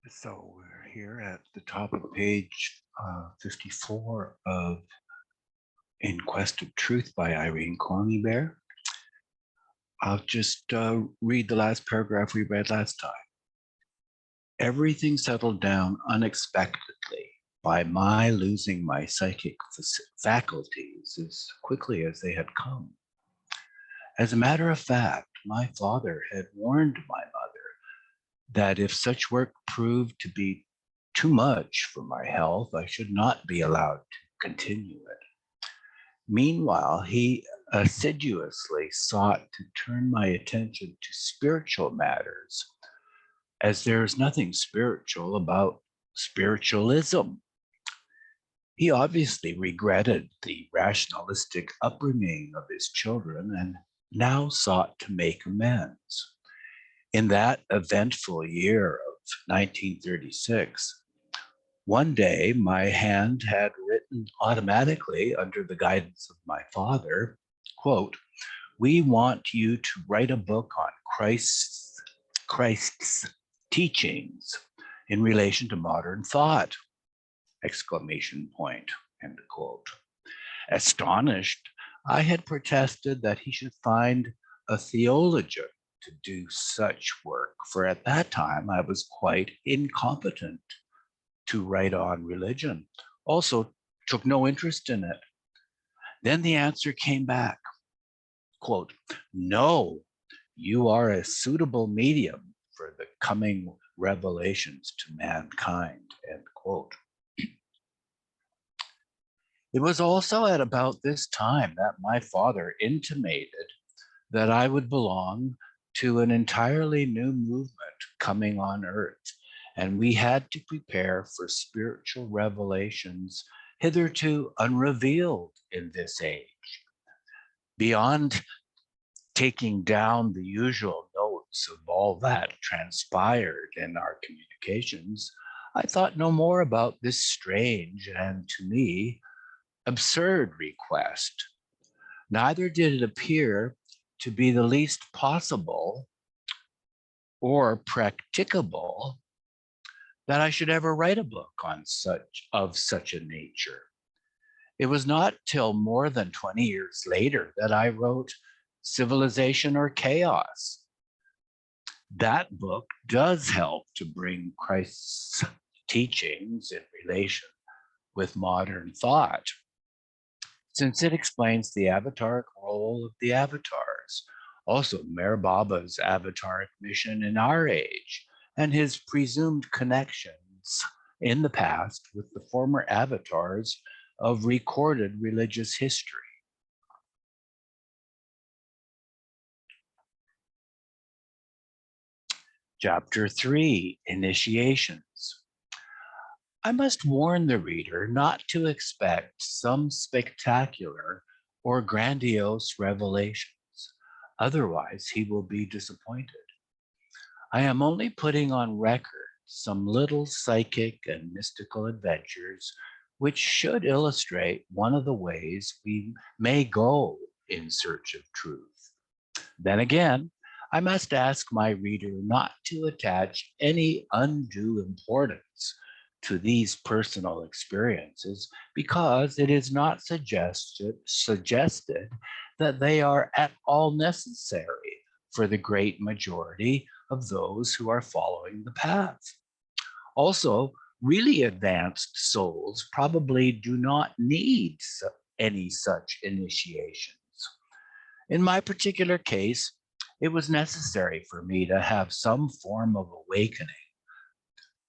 So we're here at the top of page 54 of In Quest of Truth by Irene Conybeare. I'll just read the last paragraph we read last time. Everything settled down unexpectedly by my losing my psychic faculties as quickly as they had come. As a matter of fact, my father had warned my mother that if such work proved to be too much for my health, I should not be allowed to continue it. Meanwhile, he assiduously sought to turn my attention to spiritual matters, as there is nothing spiritual about spiritualism. He obviously regretted the rationalistic upbringing of his children and now sought to make amends. In that eventful year of 1936, one day my hand had written automatically under the guidance of my father, quote, "We want you to write a book on Christ's teachings in relation to modern thought, exclamation point," end quote. Astonished, I had protested that he should find a theologian to do such work, for at that time I was quite incompetent to write on religion. Also, took no interest in it. Then the answer came back, quote, "No, you are a suitable medium for the coming revelations to mankind," end quote. It was also at about this time that my father intimated that I would belong to an entirely new movement coming on earth, and we had to prepare for spiritual revelations hitherto unrevealed in this age. Beyond taking down the usual notes of all that transpired in our communications, I thought no more about this strange and, to me, absurd request. Neither did it appear to be the least possible or practicable that I should ever write a book on such a nature. It was not till more than 20 years later that I wrote Civilization or Chaos. That book does help to bring Christ's teachings in relation with modern thought, since it explains the avataric role of the avatars, also Meher Baba's avataric mission in our age, and his presumed connections in the past with the former avatars of recorded religious history. Chapter 3, Initiations. I must warn the reader not to expect some spectacular or grandiose revelations, otherwise he will be disappointed. I am only putting on record some little psychic and mystical adventures which should illustrate one of the ways we may go in search of truth. Then again, I must ask my reader not to attach any undue importance to these personal experiences, because it is not suggested that they are at all necessary for the great majority of those who are following the path. Also, really advanced souls probably do not need any such initiations. In my particular case, it was necessary for me to have some form of awakening.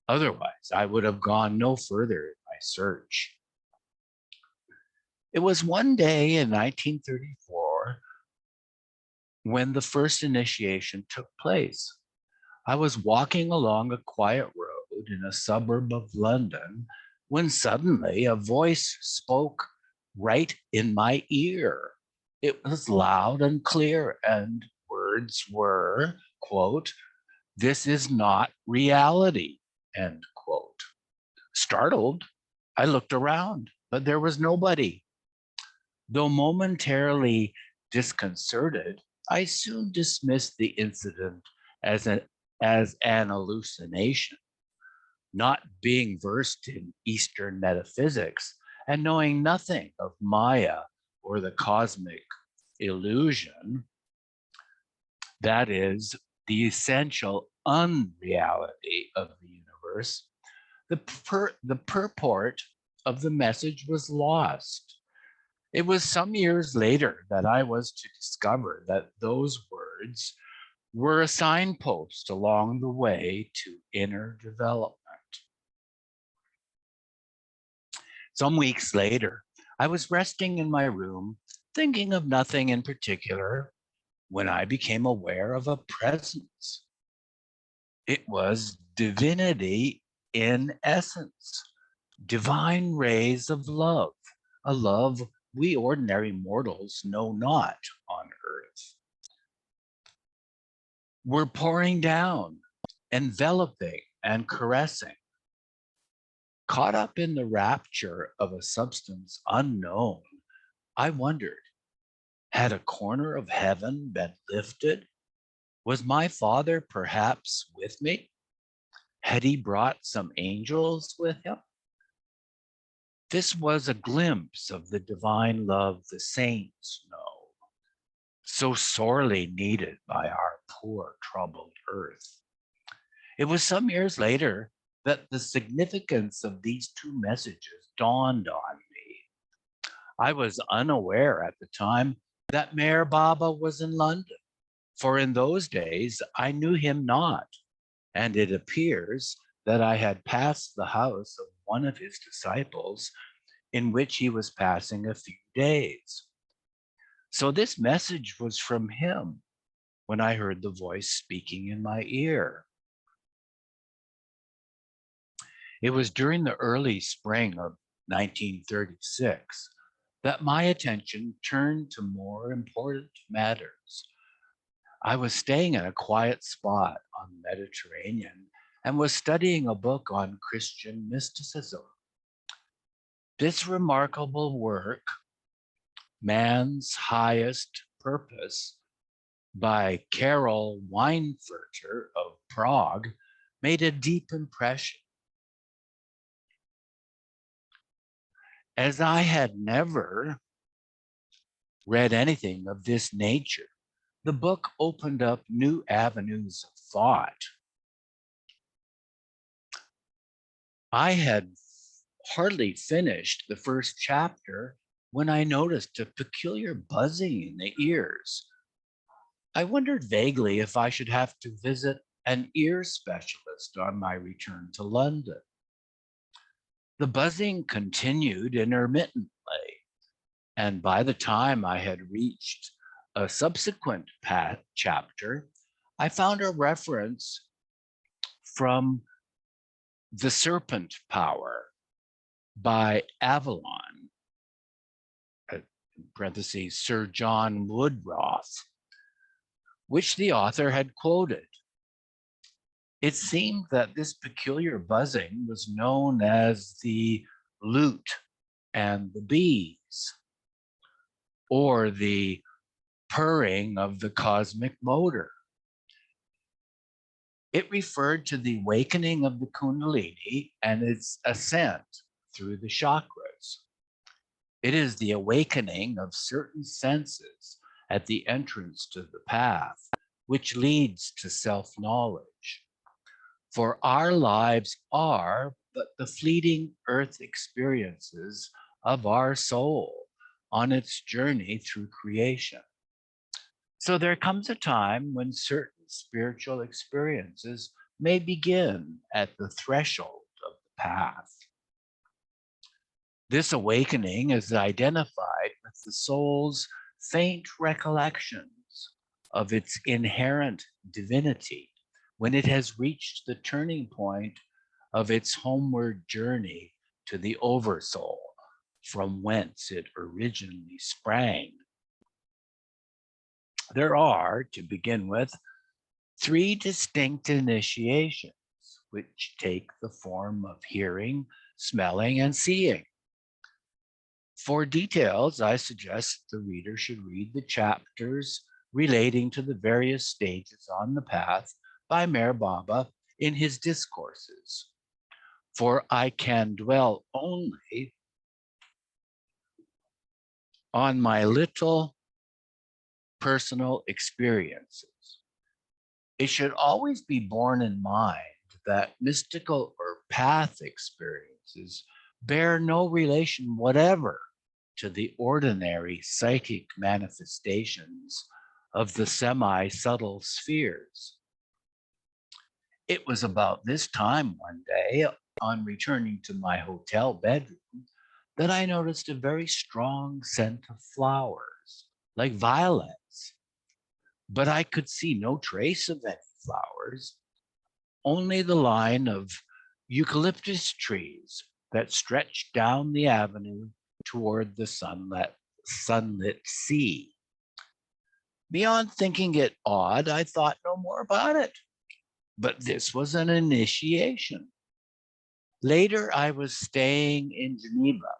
Otherwise, I would have gone no further in my search. It was one day in 1934 when the first initiation took place. I was walking along a quiet road in a suburb of London when suddenly a voice spoke right in my ear. It was loud and clear, and words were, quote, "This is not reality," end quote. Startled, I looked around, but there was nobody. Though momentarily disconcerted, I soon dismissed the incident as an hallucination. Not being versed in Eastern metaphysics and knowing nothing of Maya or the cosmic illusion, that is, the essential unreality of the universe, the purport of the message was lost. It was some years later that I was to discover that those words were a signpost along the way to inner development. Some weeks later, I was resting in my room, thinking of nothing in particular, when I became aware of a presence. It was divinity in essence, divine rays of love, a love we ordinary mortals know not on earth, were pouring down, enveloping, and caressing. Caught up in the rapture of a substance unknown, I wondered, had a corner of heaven been lifted? Was my father perhaps with me? Had he brought some angels with him? This was a glimpse of the divine love the saints know, so sorely needed by our poor, troubled earth. It was some years later that the significance of these two messages dawned on me. I was unaware at the time that Mayor Baba was in London, for in those days I knew him not, and it appears that I had passed the house of one of his disciples in which he was passing a few days. So this message was from him when I heard the voice speaking in my ear. It was during the early spring of 1936 that my attention turned to more important matters. I was staying in a quiet spot on the Mediterranean and was studying a book on Christian mysticism. This remarkable work, Man's Highest Purpose, by Karol Weinfurter of Prague, made a deep impression. As I had never read anything of this nature, the book opened up new avenues of thought. I had hardly finished the first chapter when I noticed a peculiar buzzing in the ears. I wondered vaguely if I should have to visit an ear specialist on my return to London. The buzzing continued intermittently, and by the time I had reached a subsequent chapter, I found a reference from The Serpent Power by Avalon, in parentheses, Sir John Woodroff, which the author had quoted. It seemed that this peculiar buzzing was known as the lute and the bees, or the purring of the cosmic motor. It referred to the awakening of the Kundalini and its ascent through the chakras. It is the awakening of certain senses at the entrance to the path, which leads to self-knowledge. For our lives are but the fleeting earth experiences of our soul on its journey through creation. So there comes a time when certain spiritual experiences may begin at the threshold of the path. This awakening is identified with the soul's faint recollections of its inherent divinity when it has reached the turning point of its homeward journey to the oversoul, from whence it originally sprang. There are, to begin with, three distinct initiations, which take the form of hearing, smelling, and seeing. For details, I suggest the reader should read the chapters relating to the various stages on the path by Meher Baba in his discourses. for I can dwell only on my little personal experiences. It should always be borne in mind that mystical or path experiences bear no relation whatever to the ordinary psychic manifestations of the semi-subtle spheres. It was about this time one day, on returning to my hotel bedroom, that I noticed a very strong scent of flowers, like violets, but I could see no trace of any flowers, only the line of eucalyptus trees that stretched down the avenue toward the sunlit sea. Beyond thinking it odd, I thought no more about it. But this was an initiation. Later, I was staying in Geneva.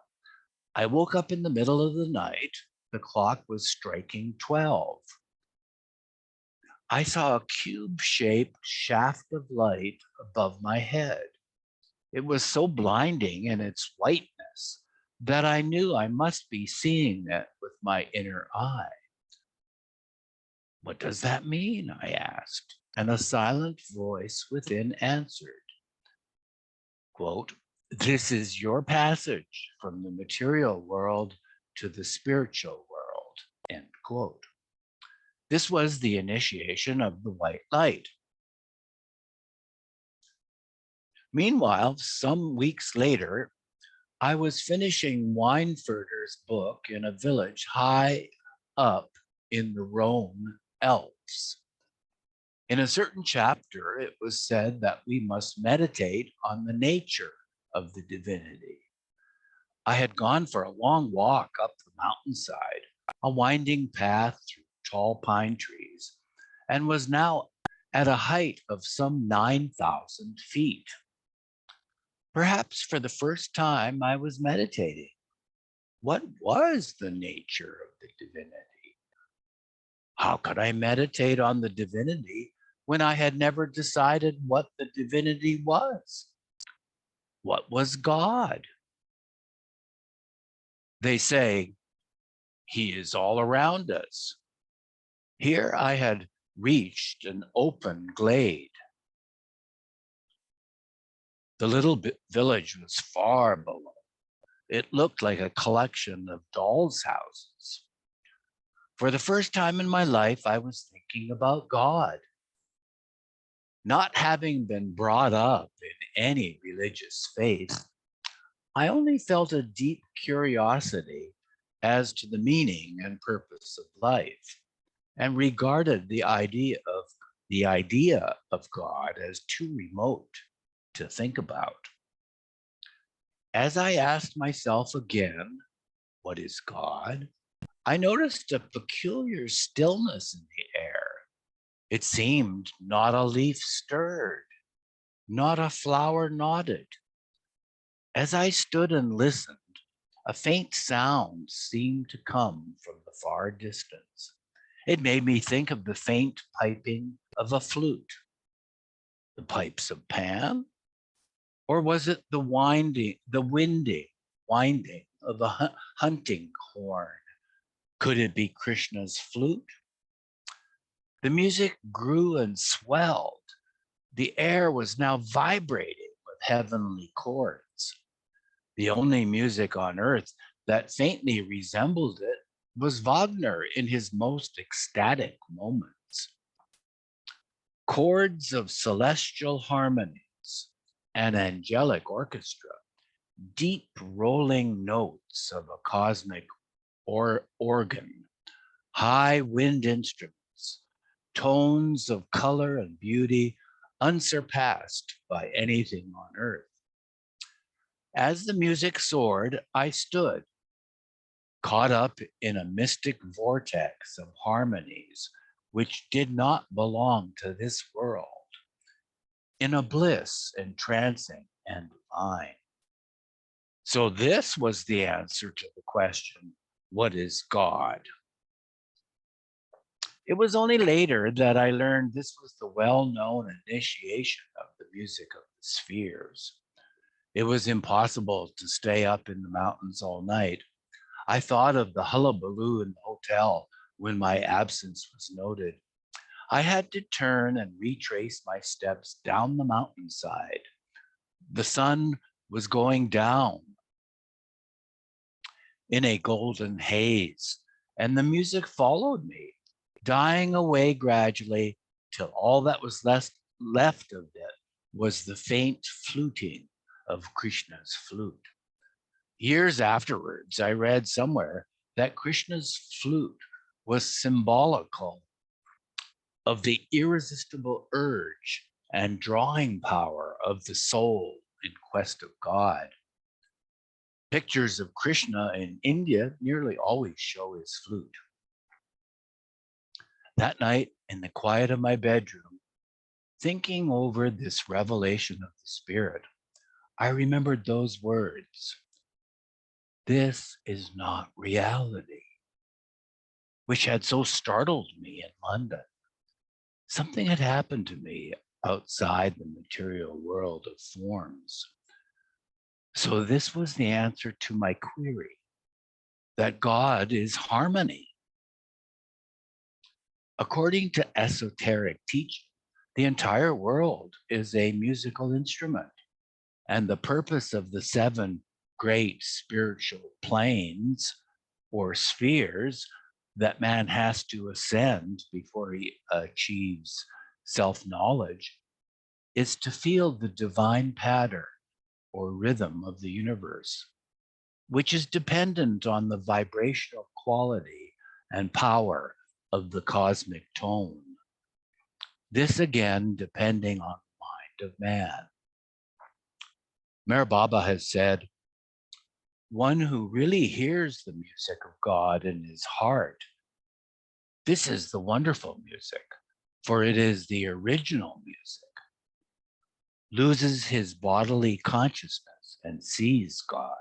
I woke up in the middle of the night. The clock was striking 12. I saw a cube-shaped shaft of light above my head. It was so blinding in its whiteness that I knew I must be seeing it with my inner eye. What does that mean? I asked, and a silent voice within answered, quote, "This is your passage from the material world to the spiritual world," end quote. This was the initiation of the white light. Meanwhile, some weeks later, I was finishing Weinfurter's book in a village high up in the Rhone Alps. In a certain chapter, it was said that we must meditate on the nature of the divinity. I had gone for a long walk up the mountainside, a winding path through tall pine trees, and was now at a height of some 9,000 feet. Perhaps for the first time, I was meditating. What was the nature of the divinity? How could I meditate on the divinity when I had never decided what the divinity was? What was God? They say, He is all around us. Here I had reached an open glade. The little village was far below. It looked like a collection of dolls' houses. For the first time in my life, I was thinking about God. Not having been brought up in any religious faith, I only felt a deep curiosity as to the meaning and purpose of life, and regarded the idea of God as too remote to think about. As I asked myself again, what is God? I noticed a peculiar stillness in the air. It seemed not a leaf stirred, not a flower nodded. As I stood and listened, a faint sound seemed to come from the far distance. It made me think of the faint piping of a flute. The pipes of Pan? Or was it the winding of a hunting horn? Could it be Krishna's flute? The music grew and swelled. The air was now vibrating with heavenly chords. The only music on earth that faintly resembled it was Wagner in his most ecstatic moments. Chords of celestial harmonies, an angelic orchestra, deep rolling notes of a cosmic organ, high wind instruments, tones of color and beauty unsurpassed by anything on earth. As the music soared, I stood, caught up in a mystic vortex of harmonies which did not belong to this world, in a bliss entrancing and divine. So this was the answer to the question, what is God? It was only later that I learned this was the well-known initiation of the music of the spheres. It was impossible to stay up in the mountains all night. I thought of the hullabaloo in the hotel when my absence was noted. I had to turn and retrace my steps down the mountainside. The sun was going down in a golden haze, and the music followed me, dying away gradually till all that was left of it was the faint fluting of Krishna's flute. Years afterwards, I read somewhere that Krishna's flute was symbolical of the irresistible urge and drawing power of the soul in quest of God. Pictures of Krishna in India nearly always show his flute. That night, in the quiet of my bedroom, thinking over this revelation of the Spirit, I remembered those words: "This is not reality," which had so startled me in London. Something had happened to me outside the material world of forms. So this was the answer to my query, that God is harmony. According to esoteric teaching, the entire world is a musical instrument, and the purpose of the 7 great spiritual planes or spheres that man has to ascend before he achieves self-knowledge is to feel the divine pattern or rhythm of the universe, which is dependent on the vibrational quality and power of the cosmic tone. This again depending on the mind of man. Meher Baba has said, one who really hears the music of God in his heart, this is the wonderful music, for it is the original music, loses his bodily consciousness and sees God.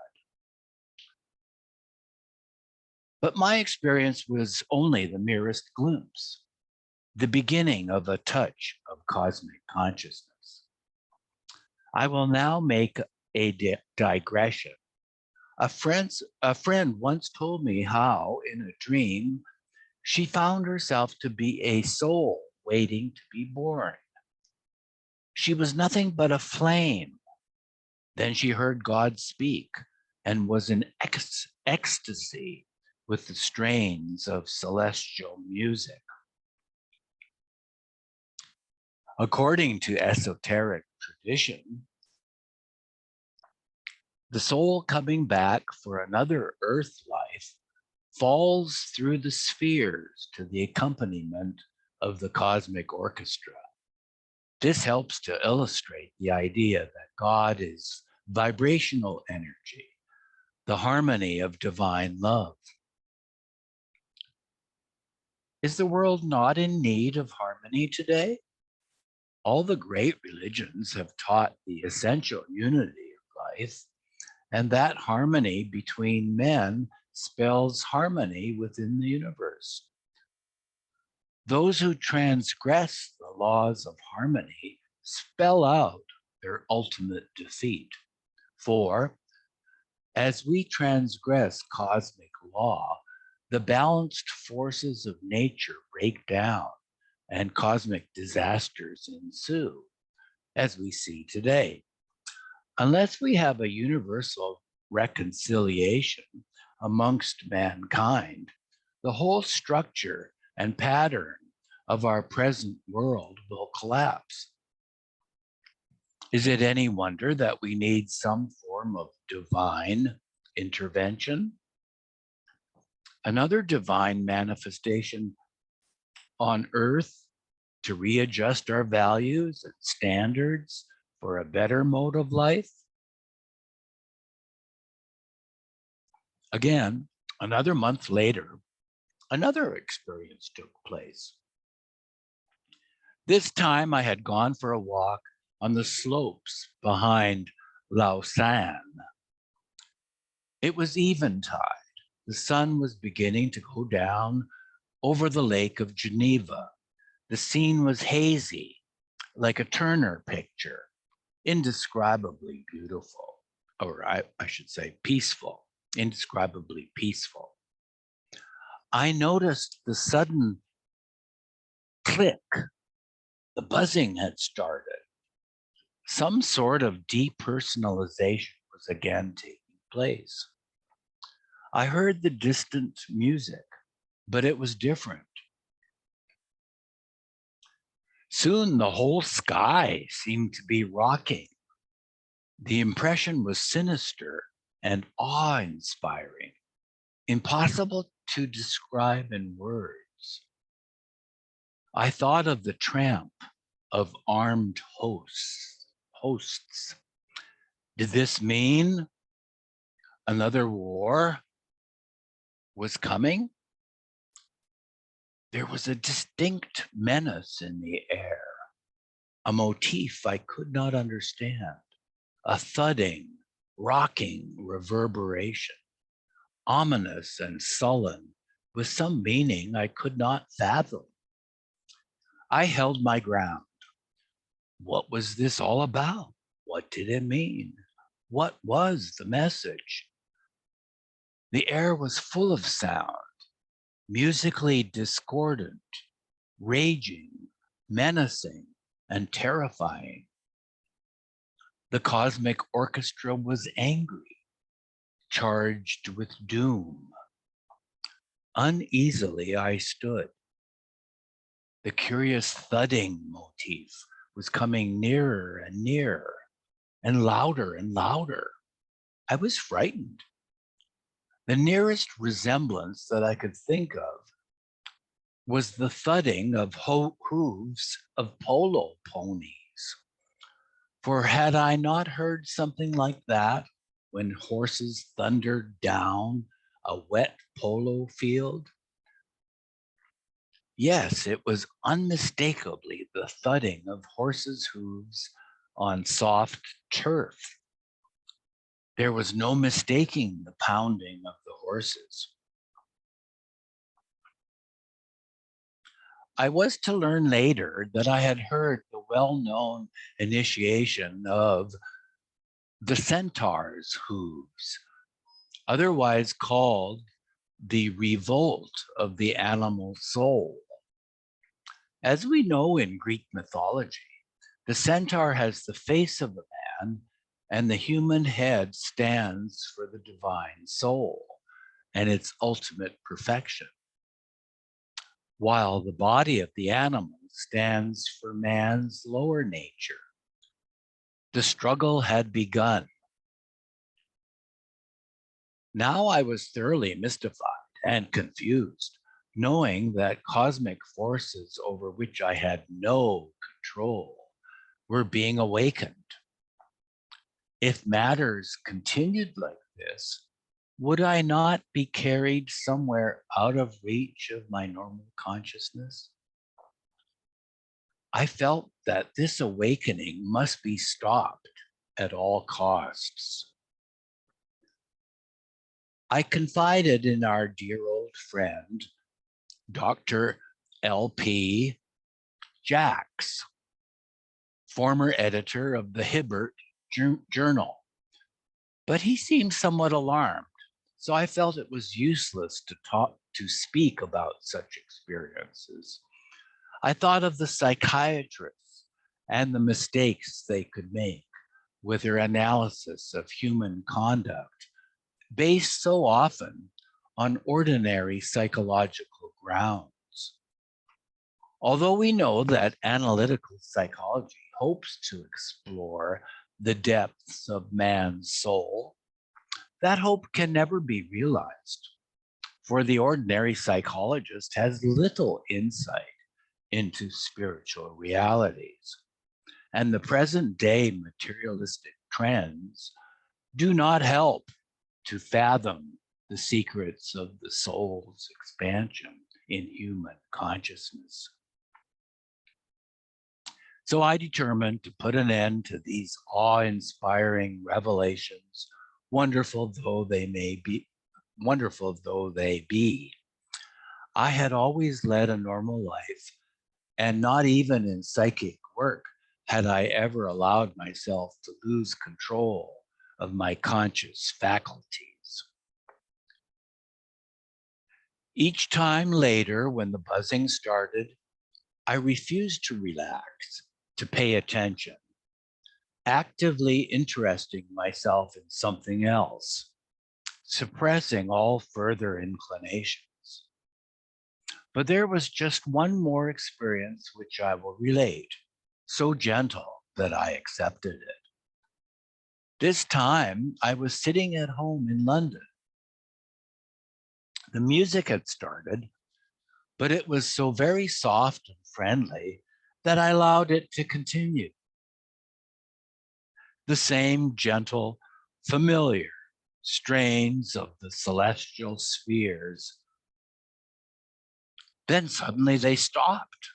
But my experience was only the merest glimpse, the beginning of a touch of cosmic consciousness. I will now make a digression. A friend once told me how, in a dream, she found herself to be a soul waiting to be born. She was nothing but a flame. Then she heard God speak and was in ecstasy with the strains of celestial music. According to esoteric tradition, the soul coming back for another earth life falls through the spheres to the accompaniment of the cosmic orchestra. This helps to illustrate the idea that God is vibrational energy, the harmony of divine love. Is the world not in need of harmony today? All the great religions have taught the essential unity of life, and that harmony between men spells harmony within the universe. Those who transgress the laws of harmony spell out their ultimate defeat. For as we transgress cosmic law, the balanced forces of nature break down and cosmic disasters ensue, as we see today. Unless we have a universal reconciliation amongst mankind, the whole structure and pattern of our present world will collapse. Is it any wonder that we need some form of divine intervention? Another divine manifestation on earth to readjust our values and standards for a better mode of life? Again, another month later, another experience took place. This time I had gone for a walk on the slopes behind Lausanne. It was eventide. The sun was beginning to go down over the lake of Geneva. The scene was hazy, like a Turner picture, indescribably beautiful. or I should say peaceful, indescribably peaceful. I noticed the sudden click, the buzzing had started. Some sort of depersonalization was again taking place. I heard the distant music, but it was different. Soon the whole sky seemed to be rocking. The impression was sinister and awe-inspiring, impossible to describe in words. I thought of the tramp of armed hosts. Did this mean another war was coming? There was a distinct menace in the air, a motif I could not understand, a thudding, rocking reverberation, ominous and sullen, with some meaning I could not fathom. I held my ground. What was this all about? What did it mean? What was the message? The air was full of sound, musically discordant, raging, menacing, and terrifying. The cosmic orchestra was angry, charged with doom. Uneasily I stood. The curious thudding motif was coming nearer and nearer, and louder and louder. I was frightened. The nearest resemblance that I could think of was the thudding of hooves of polo ponies. For had I not heard something like that when horses thundered down a wet polo field? Yes, it was unmistakably the thudding of horses' hooves on soft turf. There was no mistaking the pounding of the horses. I was to learn later that I had heard the well-known initiation of the centaur's hooves, otherwise called the revolt of the animal soul. As we know in Greek mythology, the centaur has the face of a man, and the human head stands for the divine soul and its ultimate perfection, while the body of the animal stands for man's lower nature. The struggle had begun. Now I was thoroughly mystified and confused, knowing that cosmic forces over which I had no control were being awakened. If matters continued like this, would I not be carried somewhere out of reach of my normal consciousness? I felt that this awakening must be stopped at all costs. I confided in our dear old friend, Dr. L.P. Jacks, former editor of the Hibbert Journal. But he seemed somewhat alarmed, so I felt it was useless to speak about such experiences. I thought of the psychiatrists and the mistakes they could make with their analysis of human conduct, based so often on ordinary psychological grounds. Although we know that analytical psychology hopes to explore the depths of man's soul, that hope can never be realized, for the ordinary psychologist has little insight into spiritual realities, and the present day materialistic trends do not help to fathom the secrets of the soul's expansion in human consciousness. So I determined to put an end to these awe-inspiring revelations, wonderful though they be. I had always led a normal life, and not even in psychic work had I ever allowed myself to lose control of my conscious faculties. Each time later, when the buzzing started, I refused to relax, to pay attention, actively interesting myself in something else, suppressing all further inclinations. But there was just one more experience which I will relate, so gentle that I accepted it. This time, I was sitting at home in London. The music had started, but it was so very soft and friendly that I allowed it to continue. The same gentle, familiar strains of the celestial spheres. Then suddenly they stopped.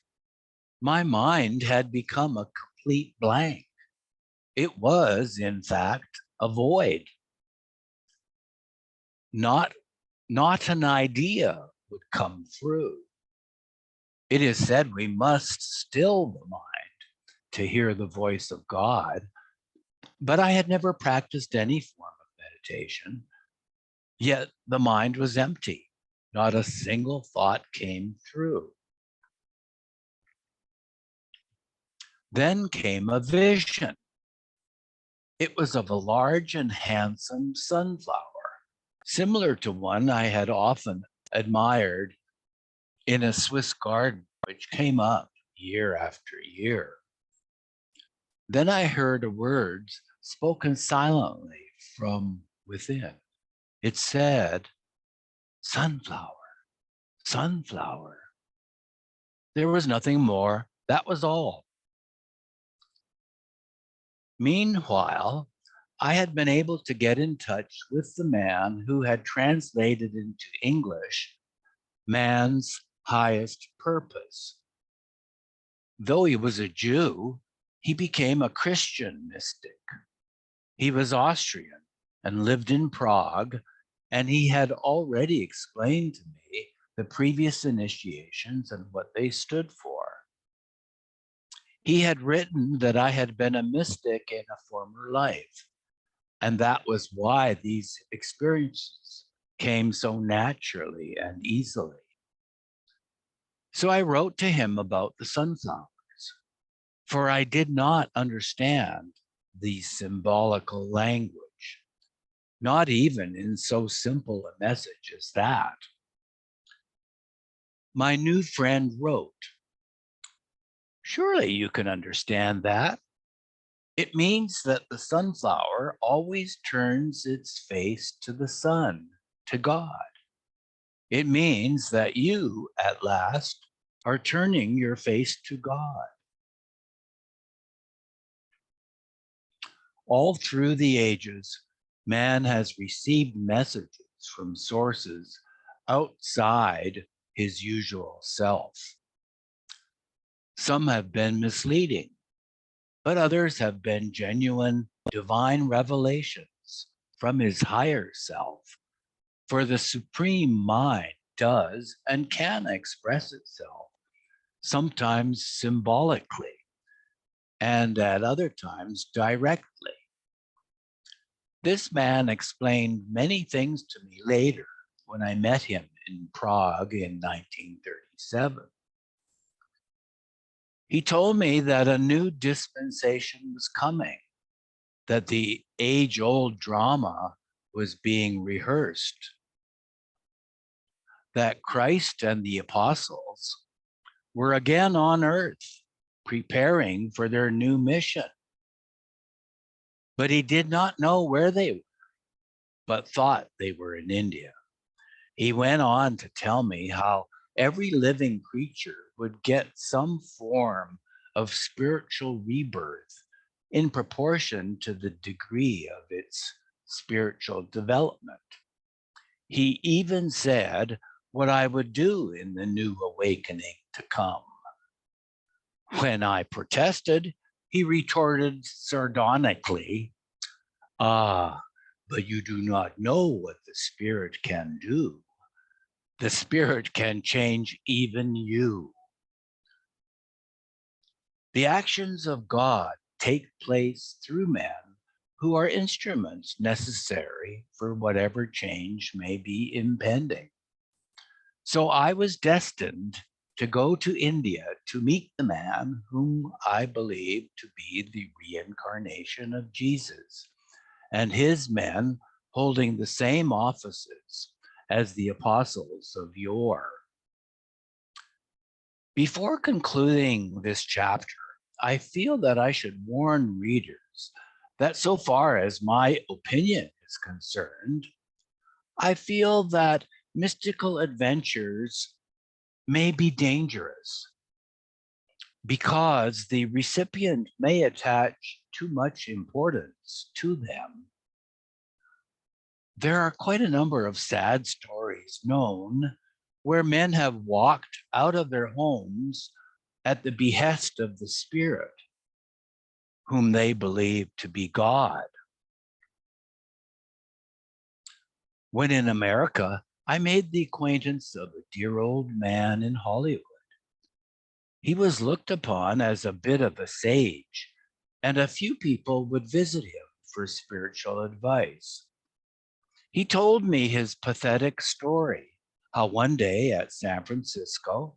My mind had become a complete blank. It was, in fact, a void. Not an idea would come through. It is said we must still the mind to hear the voice of God, but I had never practiced any form of meditation, yet the mind was empty. Not a single thought came through. Then came a vision. It was of a large and handsome sunflower, similar to one I had often admired in a Swiss garden, which came up year after year. Then I heard words spoken silently from within. It said, sunflower, sunflower. There was nothing more. That was all. Meanwhile, I had been able to get in touch with the man who had translated into English man's highest purpose. Though he was a Jew, he became a Christian mystic. He was Austrian and lived in Prague, and he had already explained to me the previous initiations and what they stood for. He had written that I had been a mystic in a former life, and that was why these experiences came so naturally and easily. So I wrote to him about the sunflowers, for I did not understand the symbolical language, not even in so simple a message as that. My new friend wrote, surely you can understand that. It means that the sunflower always turns its face to the sun, to God. It means that you, at last, are turning your face to God. All through the ages, man has received messages from sources outside his usual self. Some have been misleading, but others have been genuine divine revelations from his higher self. For the supreme mind does and can express itself, sometimes symbolically, and at other times directly. This man explained many things to me later when I met him in Prague in 1937. He told me that a new dispensation was coming, that the age-old drama was being rehearsed, that Christ and the apostles were again on earth, preparing for their new mission. But he did not know where they were, but thought they were in India. He went on to tell me how every living creature would get some form of spiritual rebirth in proportion to the degree of its spiritual development. He even said what I would do in the new awakening to come. When I protested, he retorted sardonically, ah, but you do not know what the Spirit can do. The Spirit can change even you. The actions of God take place through men who are instruments necessary for whatever change may be impending. So I was destined to go to India to meet the man whom I believe to be the reincarnation of Jesus, and his men holding the same offices as the apostles of yore. Before concluding this chapter, I feel that I should warn readers that so far as my opinion is concerned, I feel that mystical adventures may be dangerous because the recipient may attach too much importance to them. There are quite a number of sad stories known where men have walked out of their homes at the behest of the spirit, whom they believe to be God. When in America, I made the acquaintance of a dear old man in Hollywood. He was looked upon as a bit of a sage, and a few people would visit him for spiritual advice. He told me his pathetic story, how one day at San Francisco,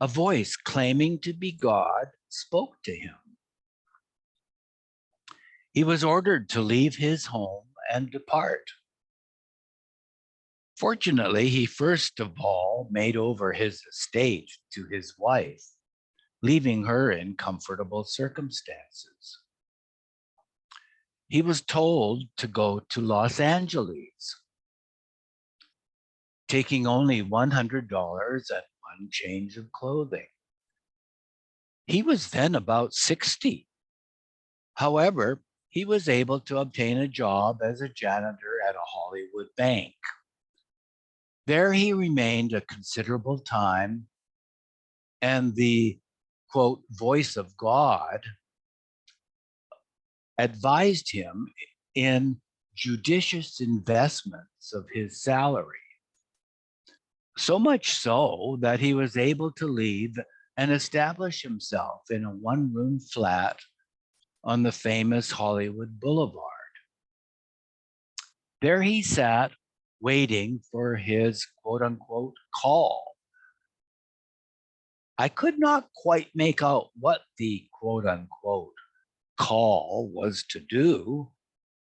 a voice claiming to be God spoke to him. He was ordered to leave his home and depart. Fortunately, he first of all made over his estate to his wife, leaving her in comfortable circumstances. He was told to go to Los Angeles, taking only $100 and one change of clothing. He was then about 60. However, he was able to obtain a job as a janitor at a Hollywood bank. There he remained a considerable time, and the, quote, voice of God advised him in judicious investments of his salary. So much so that he was able to leave and establish himself in a one-room flat on the famous Hollywood Boulevard. There he sat waiting for his quote unquote call. I could not quite make out what the quote unquote call was to do,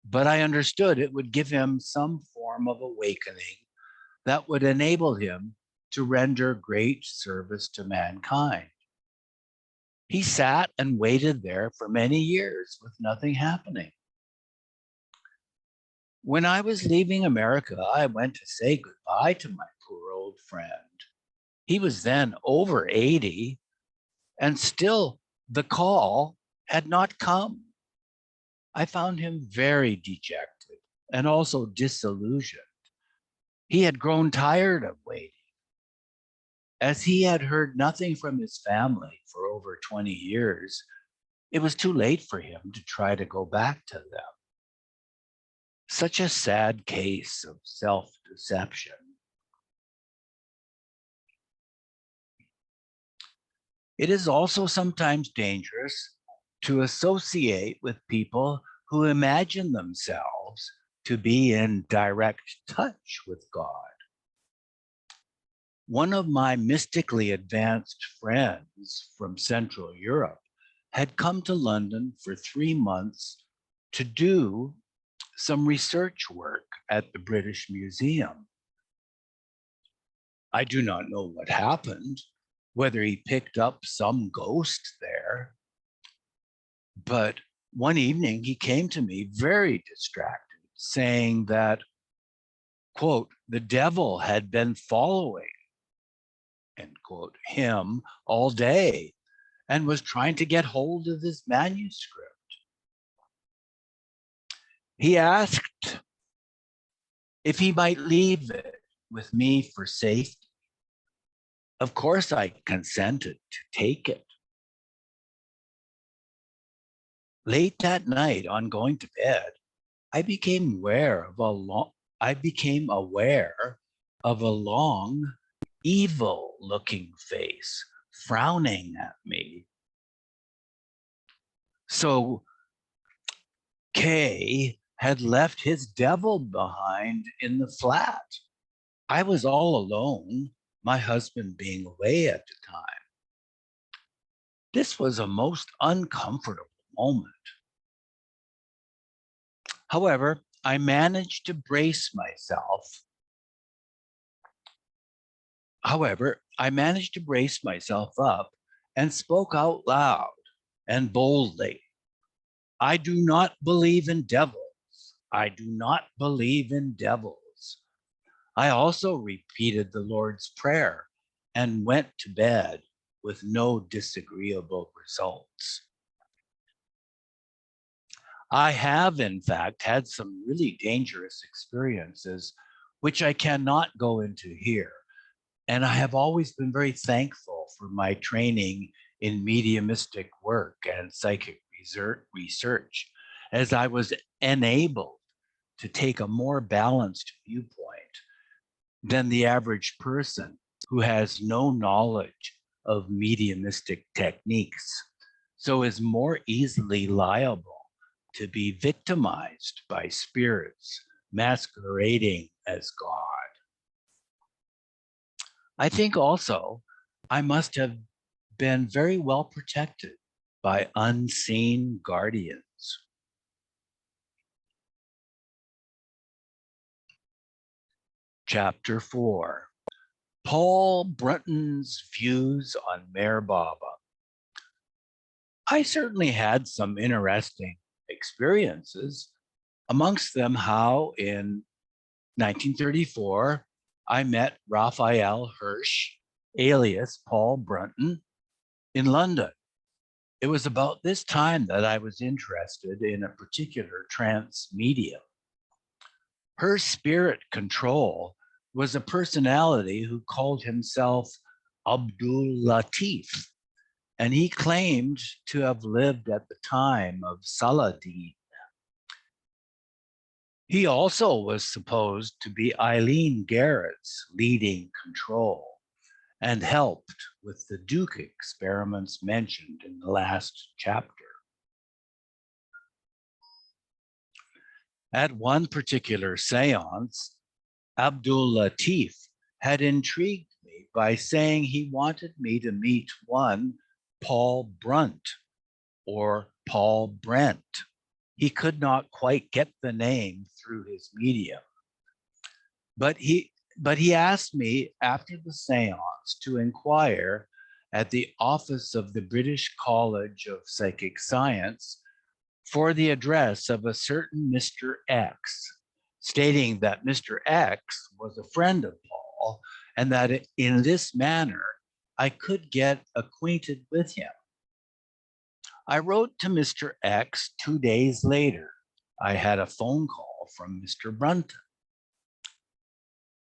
but I understood it would give him some form of awakening that would enable him to render great service to mankind. He sat and waited there for many years with nothing happening. When I was leaving America, I went to say goodbye to my poor old friend. He was then over 80, and still the call had not come. I found him very dejected and also disillusioned. He had grown tired of waiting. As he had heard nothing from his family for over 20 years, it was too late for him to try to go back to them. Such a sad case of self-deception. It is also sometimes dangerous to associate with people who imagine themselves to be in direct touch with God. One of my mystically advanced friends from Central Europe had come to London for 3 months to do some research work at the British Museum. I do not know what happened, whether he picked up some ghost there, but one evening he came to me very distracted, saying that, quote, the devil had been following, end quote, him all day and was trying to get hold of his manuscript. He asked if he might leave it with me for safety. Of course, I consented to take it. Late that night, on going to bed, I became aware of a long, evil-looking face frowning at me. So Kay had left his devil behind in the flat. I was all alone, my husband being away at the time. This was a most uncomfortable moment. However, I managed to brace myself. Up and spoke out loud and boldly. I do not believe in devils. I do not believe in devils. I also repeated the Lord's Prayer and went to bed with no disagreeable results. I have, in fact, had some really dangerous experiences, which I cannot go into here. And I have always been very thankful for my training in mediumistic work and psychic research, as I was enabled to take a more balanced viewpoint than the average person who has no knowledge of mediumistic techniques, so is more easily liable to be victimized by spirits masquerading as God. I think also I must have been very well protected by unseen guardians. Chapter 4, Paul Brunton's Views on Mare Baba. I certainly had some interesting experiences, amongst them how in 1934 I met Raphael Hirsch, alias Paul Brunton, in London. It was about this time that I was interested in a particular trance medium. Her spirit control was a personality who called himself Abdul Latif, and he claimed to have lived at the time of Saladin. He also was supposed to be Eileen Garrett's leading control and helped with the Duke experiments mentioned in the last chapter. At one particular seance, Abdul Latif had intrigued me by saying he wanted me to meet one Paul Brunt or Paul Brent. He could not quite get the name through his medium. But he asked me after the seance to inquire at the office of the British College of Psychic Science for the address of a certain Mr. X, stating that Mr. X was a friend of Paul and that in this manner I could get acquainted with him. I wrote to Mr. X 2 days later. I had a phone call from Mr. Brunton.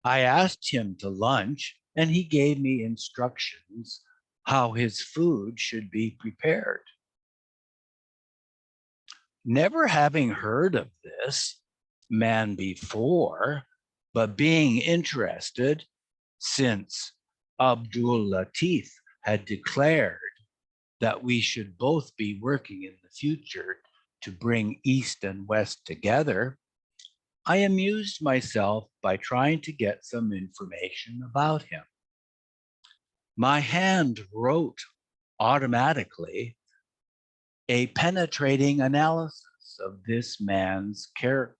I asked him to lunch and he gave me instructions how his food should be prepared. Never having heard of this man before, but being interested since Abdul Latif had declared that we should both be working in the future to bring East and West together, I amused myself by trying to get some information about him. My hand wrote automatically a penetrating analysis of this man's character.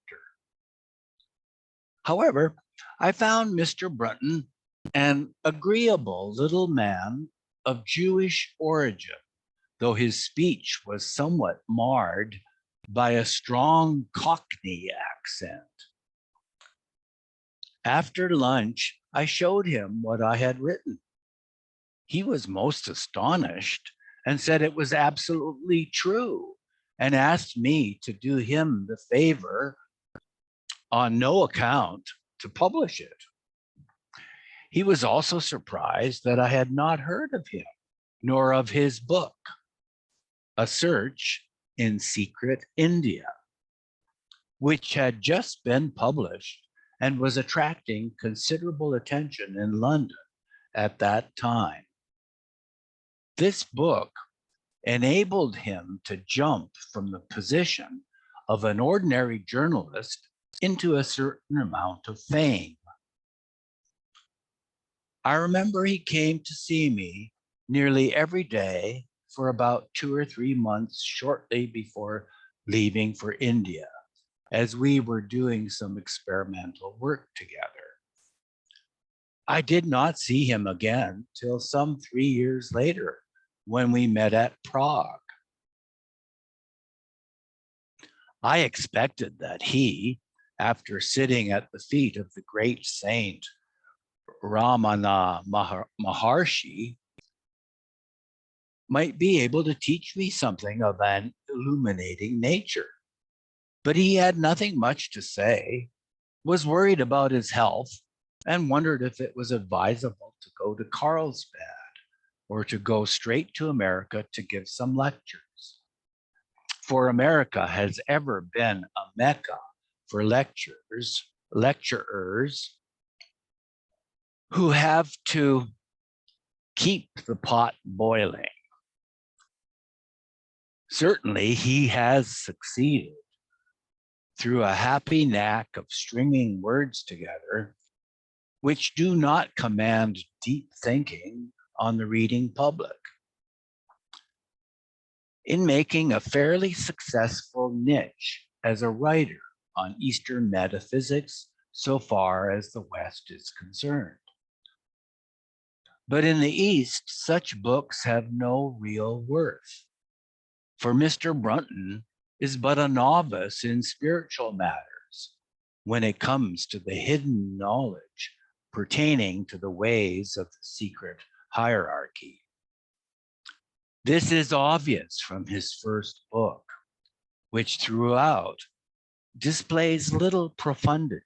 However, I found Mr. Brunton an agreeable little man of Jewish origin, though his speech was somewhat marred by a strong Cockney accent. After lunch, I showed him what I had written. He was most astonished and said it was absolutely true and asked me to do him the favor on no account to publish it. He was also surprised that I had not heard of him, nor of his book, A Search in Secret India, which had just been published and was attracting considerable attention in London at that time. This book enabled him to jump from the position of an ordinary journalist into a certain amount of fame. I remember he came to see me nearly every day for about 2 or 3 months shortly before leaving for India, as we were doing some experimental work together. I did not see him again till some 3 years later when we met at Prague. I expected that he, after sitting at the feet of the great saint Ramana Maharshi, might be able to teach me something of an illuminating nature. But he had nothing much to say, was worried about his health, and wondered if it was advisable to go to Carlsbad or to go straight to America to give some lectures. For America has ever been a mecca for lecturers who have to keep the pot boiling. Certainly, he has succeeded through a happy knack of stringing words together, which do not command deep thinking on the reading public, in making a fairly successful niche as a writer on Eastern metaphysics so far as the West is concerned. But in the East, such books have no real worth, for Mr. Brunton is but a novice in spiritual matters when it comes to the hidden knowledge pertaining to the ways of the secret hierarchy. This is obvious from his first book, which throughout displays little profundity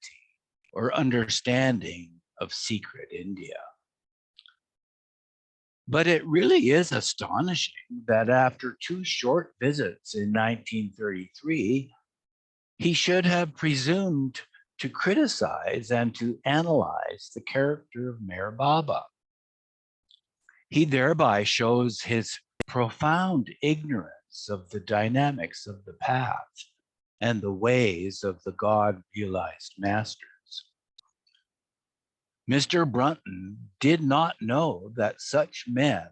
or understanding of secret India. But it really is astonishing that after 2 short visits in 1933, he should have presumed to criticize and to analyze the character of Meher Baba. He thereby shows his profound ignorance of the dynamics of the path and the ways of the God-realized masters. Mr. Brunton did not know that such men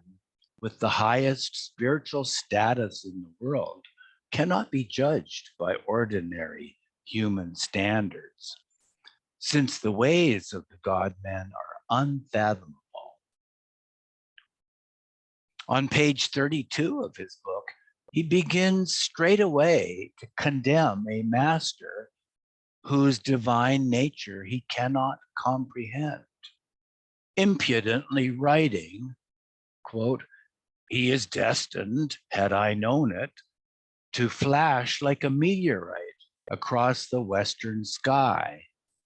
with the highest spiritual status in the world cannot be judged by ordinary human standards, since the ways of the God-men are unfathomable. On page 32 of his book, he begins straight away to condemn a master whose divine nature he cannot comprehend, impudently writing, quote, "He is destined, had I known it, to flash like a meteorite across the western sky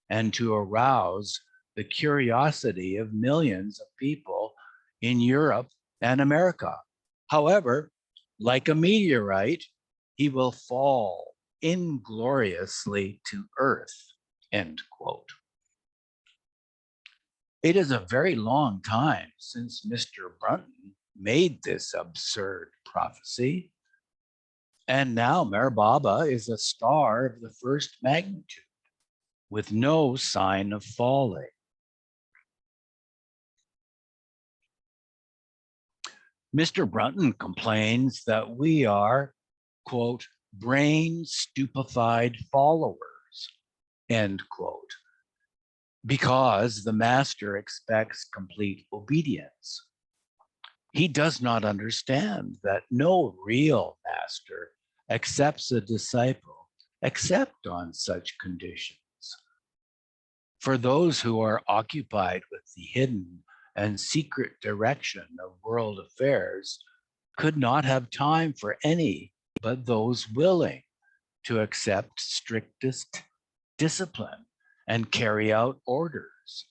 and to arouse the curiosity of millions of people in Europe and America. However, like a meteorite, he will fall ingloriously to earth," end quote. It is a very long time since Mr. Brunton made this absurd prophecy, and now Meher Baba is a star of the first magnitude, with no sign of falling. Mr. Brunton complains that we are, quote, brain stupefied followers, end quote, because the master expects complete obedience. He does not understand that no real master accepts a disciple except on such conditions. For those who are occupied with the hidden and secret direction of world affairs could not have time for any but those willing to accept strictest discipline and carry out orders,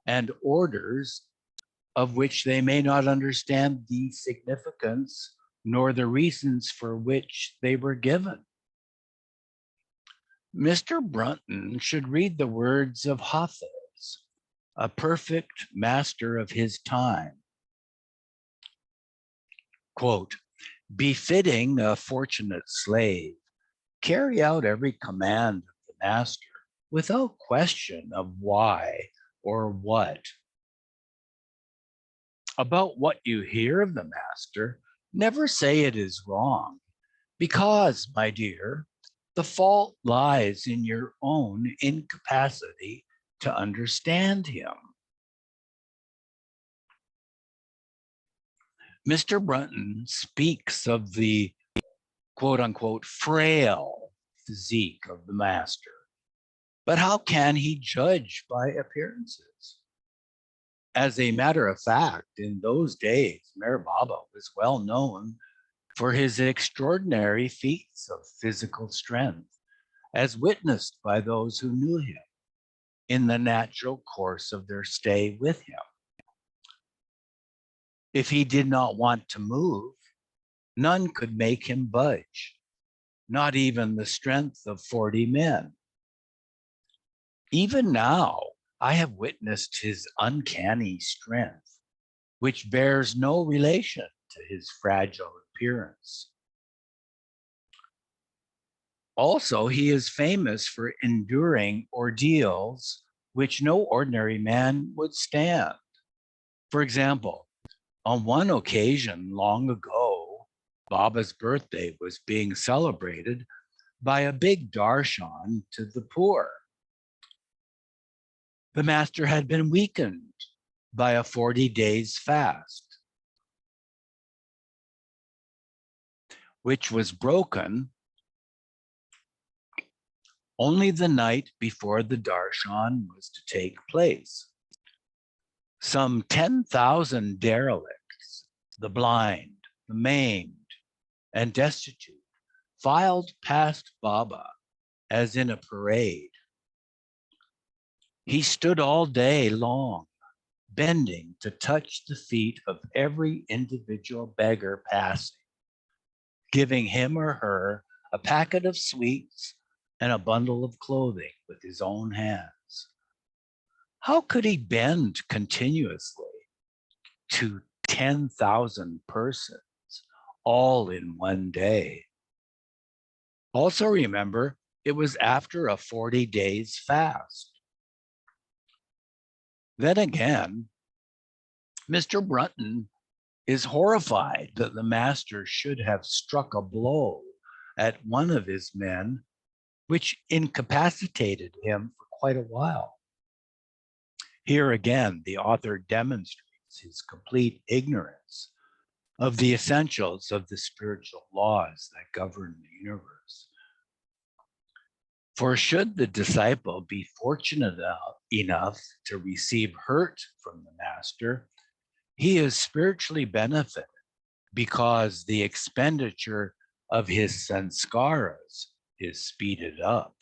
and orders of which they may not understand the significance nor the reasons for which they were given. Mr. Brunton should read the words of Hafiz, a perfect master of his time. Quote, "Befitting a fortunate slave carry out every command of the master without question of why or what. About what you hear of the master, never say it is wrong, because, my dear, the fault lies in your own incapacity to understand him. Mr. Brunton speaks of the quote unquote frail physique of the master, but how can he judge by appearances? As a matter of fact, in those days, Meher Baba was well known for his extraordinary feats of physical strength, as witnessed by those who knew him in the natural course of their stay with him. If he did not want to move, none could make him budge, not even the strength of 40 men. Even now, I have witnessed his uncanny strength, which bears no relation to his fragile appearance. Also, he is famous for enduring ordeals which no ordinary man would stand. For example, on one occasion long ago, Baba's birthday was being celebrated by a big darshan to the poor. The master had been weakened by a 40 days fast, which was broken only the night before the darshan was to take place. Some 10,000 derelicts, the blind, the maimed, and destitute, filed past Baba as in a parade. He stood all day long, bending to touch the feet of every individual beggar passing, giving him or her a packet of sweets and a bundle of clothing with his own hands. How could he bend continuously to 10,000 persons all in one day? Also remember, it was after a 40 days fast. Then again, Mr. Brunton is horrified that the master should have struck a blow at one of his men, which incapacitated him for quite a while. Here again, the author demonstrates his complete ignorance of the essentials of the spiritual laws that govern the universe. For should the disciple be fortunate enough to receive hurt from the master, he is spiritually benefited because the expenditure of his sanskaras is speeded up.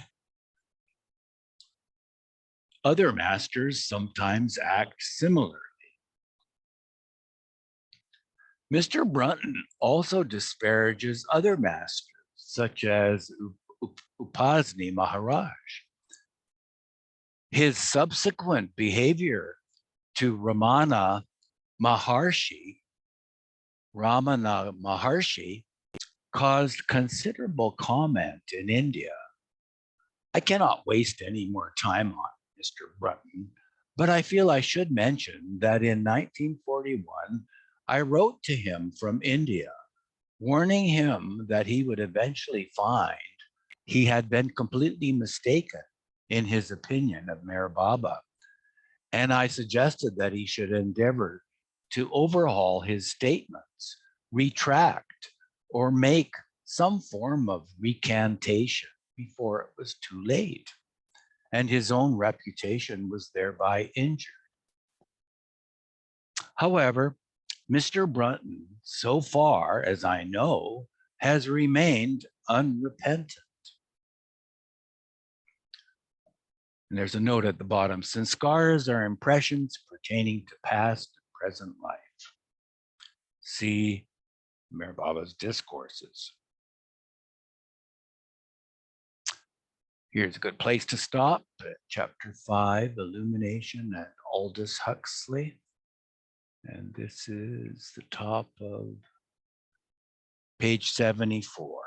Other masters sometimes act similarly. Mr. Brunton also disparages other masters, such as Upasni Maharaj. His subsequent behavior to Ramana Maharshi caused considerable comment in India. I cannot waste any more time on Mr. Brunton, but I feel I should mention that in 1941, I wrote to him from India, warning him that he would eventually find he had been completely mistaken in his opinion of Meher Baba. And I suggested that he should endeavor to overhaul his statements, retract, or make some form of recantation before it was too late, and his own reputation was thereby injured. However, Mr. Brunton, so far as I know, has remained unrepentant. And there's a note at the bottom: sanskaras are impressions pertaining to past and present life. See Meher Baba's discourses. Here's a good place to stop at chapter 5, Illumination at Aldous Huxley. And this is the top of page 74.